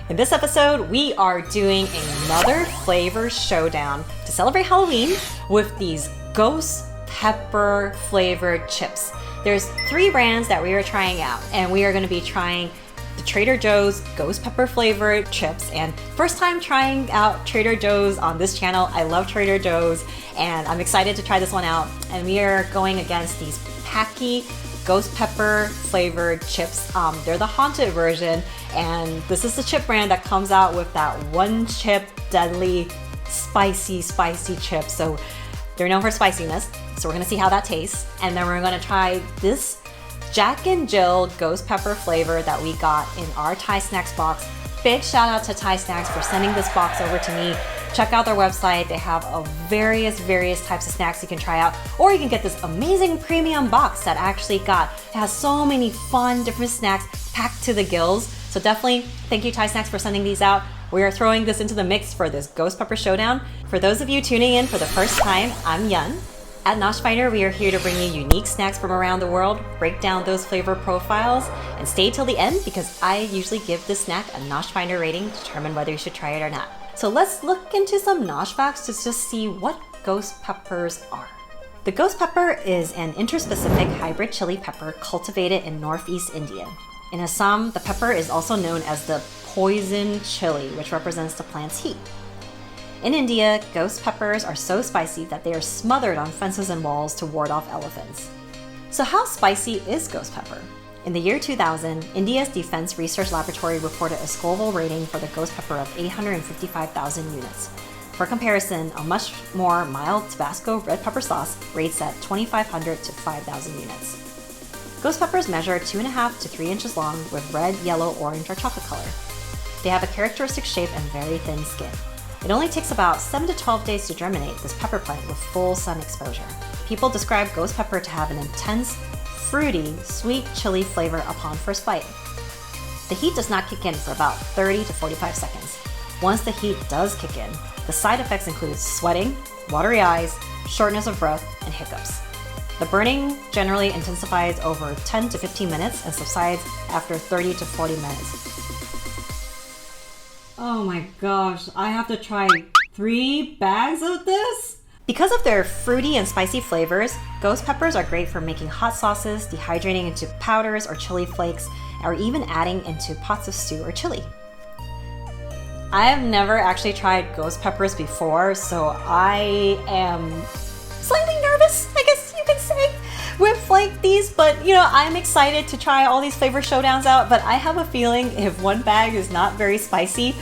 In this episode, we are doing another flavor showdown to celebrate Halloween with these ghost pepper flavored chips. There's 3 brands that we are trying out, and we are going to be trying the Trader Joe's ghost pepper flavored chips. And first time trying out Trader Joe's on this channel. I love Trader Joe's and I'm excited to try this one out. And we are going against these Packy ghost pepper flavored chips. They're the haunted version, and this is the chip brand that comes out with that one chip deadly spicy chip. So they're known for spiciness. So we're gonna see how that tastes. And then we're gonna try this Jack and Jill ghost pepper flavor that we got in our ThaiSnax box. Big shout out to ThaiSnax for sending this box over to me. Check out their website. They have various types of snacks you can try out, or you can get this amazing premium box that actually it has so many fun different snacks packed to the gills. So definitely thank you ThaiSnax for sending these out. We are throwing this into the mix for this ghost pepper showdown. For those of you tuning in for the first time, I'm Yun. At NoshFinder, we are here to bring you unique snacks from around the world, break down those flavor profiles, and stay till the end because I usually give this snack a NoshFinder rating to determine whether you should try it or not. So let's look into some Nosh facts to just see what ghost peppers are. The ghost pepper is an interspecific hybrid chili pepper cultivated in northeast India. In Assam, the pepper is also known as the poison chili, which represents the plant's heat. In India, ghost peppers are so spicy that they are smothered on fences and walls to ward off elephants. So how spicy is ghost pepper? In the year 2000, India's Defense Research Laboratory reported a Scoville rating for the ghost pepper of 855,000 units. For comparison, a much more mild Tabasco red pepper sauce rates at 2,500 to 5,000 units. Ghost peppers measure 2.5 to 3 inches long with red, yellow, orange, or chocolate color. They have a characteristic shape and very thin skin. It only takes about 7 to 12 days to germinate this pepper plant with full sun exposure. People describe ghost pepper to have an intense, fruity, sweet chili flavor upon first bite. The heat does not kick in for about 30 to 45 seconds. Once the heat does kick in, the side effects include sweating, watery eyes, shortness of breath, and hiccups. The burning generally intensifies over 10 to 15 minutes and subsides after 30 to 40 minutes. Oh my gosh, I have to try 3 bags of this? Because of their fruity and spicy flavors, ghost peppers are great for making hot sauces, dehydrating into powders or chili flakes, or even adding into pots of stew or chili. I have never actually tried ghost peppers before, so I am slightly nervous, I guess you could say, with like these, but I'm excited to try all these flavor showdowns out, but I have a feeling if one bag is not very spicy,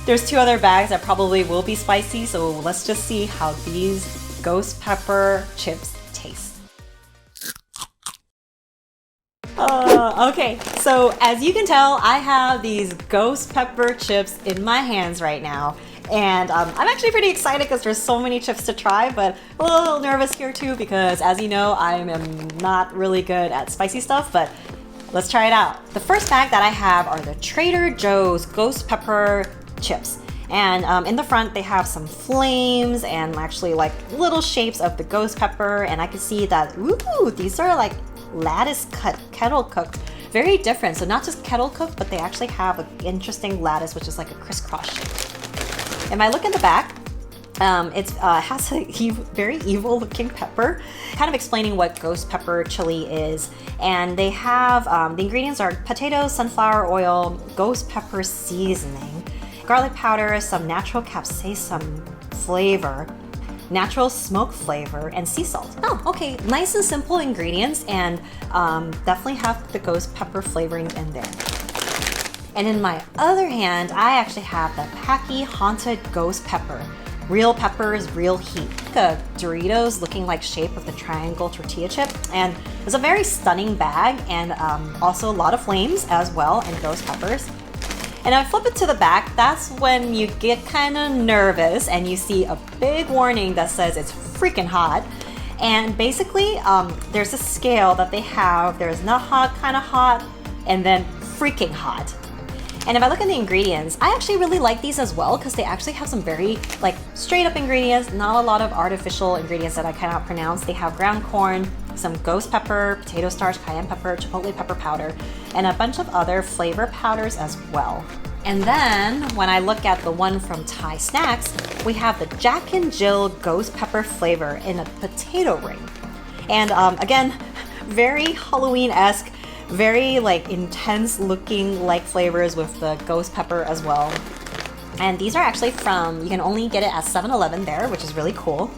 there's 2 other bags that probably will be spicy, so let's just see how these ghost pepper chips taste. Okay, so as you can tell, I have these ghost pepper chips in my hands right now. And I'm actually pretty excited because there's so many chips to try, but a little nervous here too because as you know, I am not really good at spicy stuff, but let's try it out. The first bag that I have are the Trader Joe's ghost pepper chips. And in the front, they have some flames and actually like little shapes of the ghost pepper. And I can see that, ooh, these are like lattice cut, kettle cooked. Very different. So not just kettle cooked, but they actually have an interesting lattice, which is like a crisscross shape. If I look in the back, it has a very evil looking pepper, kind of explaining what ghost pepper chili is. And they have, the ingredients are potatoes, sunflower oil, ghost pepper seasoning, garlic powder, some natural capsaicin flavor, natural smoke flavor, and sea salt. Oh, okay, nice and simple ingredients, and definitely have the ghost pepper flavoring in there. And in my other hand, I actually have the Packy Haunted Ghost Pepper. Real peppers, real heat. The Doritos looking like shape of the triangle tortilla chip. And it's a very stunning bag and also a lot of flames as well and ghost peppers. And I flip it to the back, that's when you get kind of nervous and you see a big warning that says it's freaking hot. And basically, there's a scale that they have. There's not hot, kind of hot, and then freaking hot. And if I look at the ingredients, I actually really like these as well because they actually have some very like straight up ingredients, not a lot of artificial ingredients that I cannot pronounce. They have ground corn, some ghost pepper, potato starch, cayenne pepper, chipotle pepper powder, and a bunch of other flavor powders as well. And then when I look at the one from ThaiSnax, we have the Jack and Jill ghost pepper flavor in a potato ring. And again, very Halloween-esque, very like intense looking like flavors with the ghost pepper as well. And these are actually from, you can only get it at 7-Eleven there, which is really cool.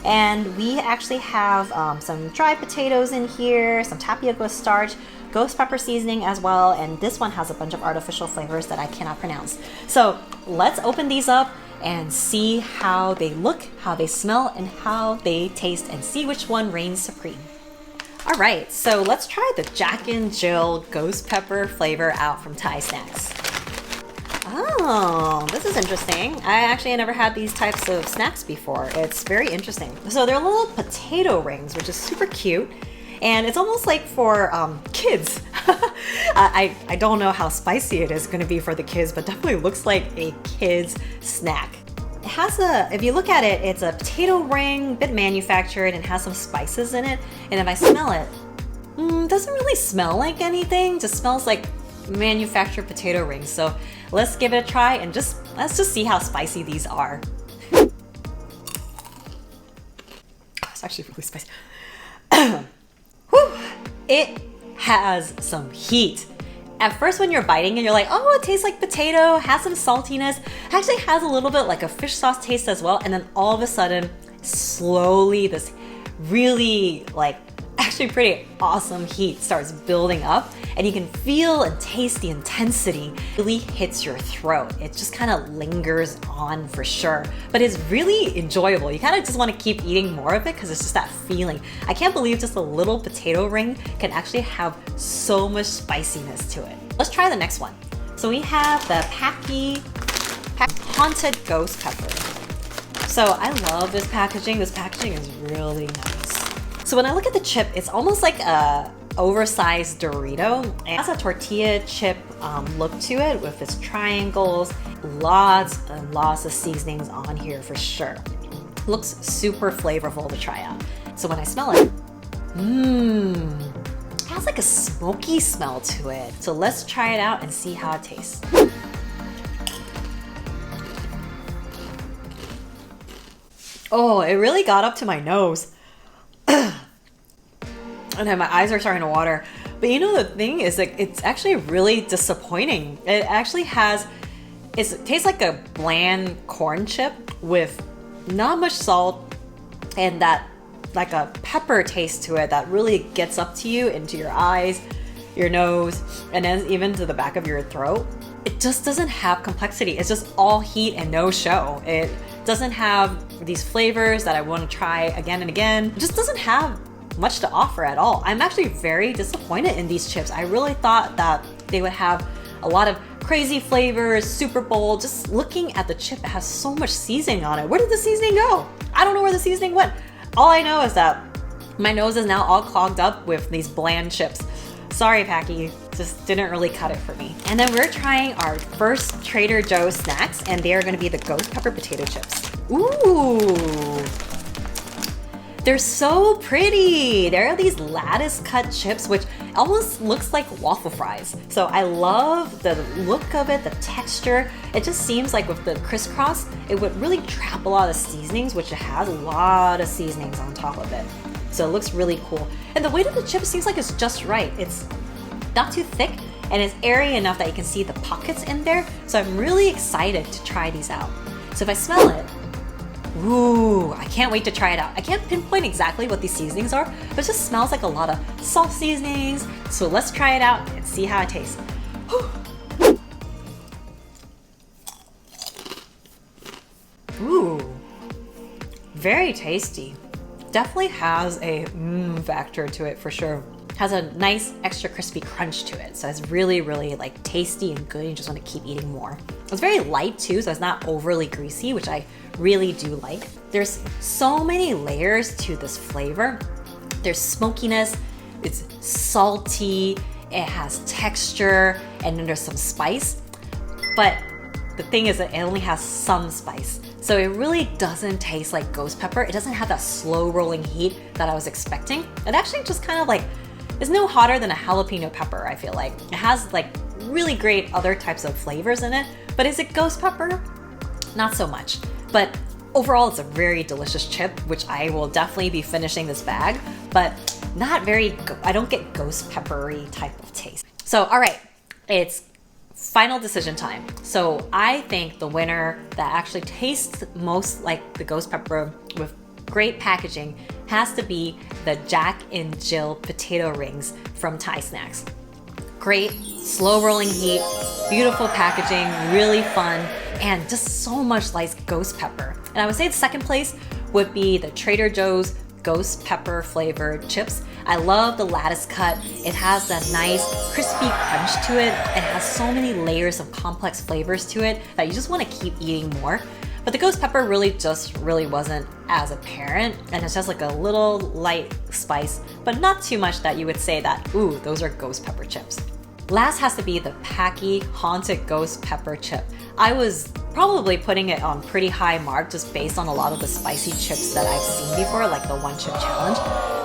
And we actually have some dried potatoes in here, some tapioca starch, ghost pepper seasoning as well, and this one has a bunch of artificial flavors that I cannot pronounce. So let's open these up and see how they look, how they smell, and how they taste, and see which one reigns supreme. All right, so let's try the Jack and Jill ghost pepper flavor out from ThaiSnax. Oh, this is interesting. I actually never had these types of snacks before. It's very interesting. So they're little potato rings, which is super cute. And it's almost like for kids. I don't know how spicy it is gonna be for the kids, but definitely looks like a kid's snack. It has if you look at it, it's a potato ring, a bit manufactured, and has some spices in it. And if I smell it, doesn't really smell like anything, just smells like manufactured potato rings. So let's give it a try and let's just see how spicy these are. It's actually really spicy. Whew. It has some heat. At first when you're biting it, you're like, oh, it tastes like potato, has some saltiness, actually has a little bit like a fish sauce taste as well, and then all of a sudden, slowly this really like actually pretty awesome heat starts building up, and you can feel and taste the intensity really hits your throat. It just kind of lingers on for sure, but it's really enjoyable. You kind of just want to keep eating more of it because it's just that feeling. I can't believe just a little potato ring can actually have so much spiciness to it. Let's try the next one. So we have the Packy Haunted Ghost Pepper. So I love this packaging. This packaging is really nice. So when I look at the chip, it's almost like a oversized Dorito. It has a tortilla chip look to it with its triangles, lots and lots of seasonings on here for sure. Looks super flavorful to try out. So when I smell it, it has like a smoky smell to it. So let's try it out and see how it tastes. Oh, it really got up to my nose. And then my eyes are starting to water. But you know, the thing is, like, it's actually really disappointing. It actually it tastes like a bland corn chip with not much salt and that like a pepper taste to it that really gets up to you into your eyes, your nose, and then even to the back of your throat. It just doesn't have complexity. It's just all heat and no show. It doesn't have these flavors that I want to try again and again. It just doesn't have much to offer at all. I'm actually very disappointed in these chips. I really thought that they would have a lot of crazy flavors, super bold. Just looking at the chip, it has so much seasoning on it. Where did the seasoning go? I don't know where the seasoning went. All I know is that my nose is now all clogged up with these bland chips. Sorry, Packy, just didn't really cut it for me. And then we're trying our first Trader Joe's snacks, and they are gonna be the ghost pepper potato chips. Ooh. They're so pretty. There are these lattice cut chips, which almost looks like waffle fries. So I love the look of it, the texture. It just seems like with the crisscross, it would really trap a lot of seasonings, which it has a lot of seasonings on top of it. So it looks really cool. And the weight of the chip seems like it's just right. It's not too thick, and it's airy enough that you can see the pockets in there. So I'm really excited to try these out. So if I smell it, ooh, I can't wait to try it out. I can't pinpoint exactly what these seasonings are, but it just smells like a lot of salt seasonings. So let's try it out and see how it tastes. Ooh, very tasty. Definitely has a factor to it for sure. Has a nice extra crispy crunch to it. So it's really, really like tasty and good. You just want to keep eating more. It's very light too, so it's not overly greasy, which I really do like. There's so many layers to this flavor. There's smokiness, it's salty, it has texture, and then there's some spice. But the thing is that it only has some spice. So it really doesn't taste like ghost pepper. It doesn't have that slow rolling heat that I was expecting. It actually just kind of like, it's no hotter than a jalapeno pepper, I feel like. It has like really great other types of flavors in it, but is it ghost pepper? Not so much. But overall, it's a very delicious chip, which I will definitely be finishing this bag, but not very, I don't get ghost peppery type of taste. So, all right, it's final decision time. So I think the winner that actually tastes most like the ghost pepper with great packaging has to be the Jack and Jill potato rings from ThaiSnax. Great, slow rolling heat, beautiful packaging, really fun, and just so much like ghost pepper. And I would say the second place would be the Trader Joe's ghost pepper flavored chips. I love the lattice cut. It has that nice crispy crunch to it. It has so many layers of complex flavors to it that you just want to keep eating more. But the ghost pepper really wasn't as apparent, and it's just like a little light spice, but not too much that you would say that, ooh, those are ghost pepper chips. Last has to be the Packy Haunted Ghost Pepper Chip. I was probably putting it on pretty high mark just based on a lot of the spicy chips that I've seen before, like the one chip challenge,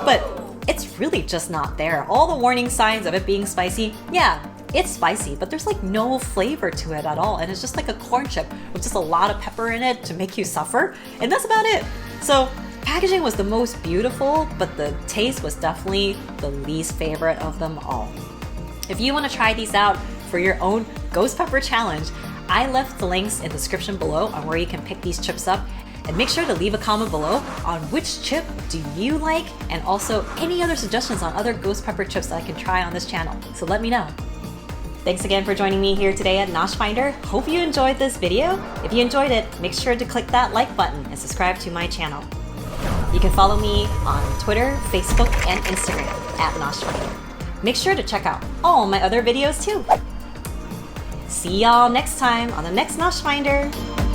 but it's really just not there. All the warning signs of it being spicy, yeah, it's spicy, but there's like no flavor to it at all, and it's just like a corn chip with just a lot of pepper in it to make you suffer, and that's about it. So packaging was the most beautiful, but the taste was definitely the least favorite of them all. If you want to try these out for your own ghost pepper challenge, I left the links in the description below on where you can pick these chips up, and make sure to leave a comment below on which chip do you like, and also any other suggestions on other ghost pepper chips that I can try on this channel, so let me know. Thanks again for joining me here today at NoshFinder. Hope you enjoyed this video. If you enjoyed it, make sure to click that like button and subscribe to my channel. You can follow me on Twitter, Facebook, and Instagram at NoshFinder. Make sure to check out all my other videos too. See y'all next time on the next NoshFinder.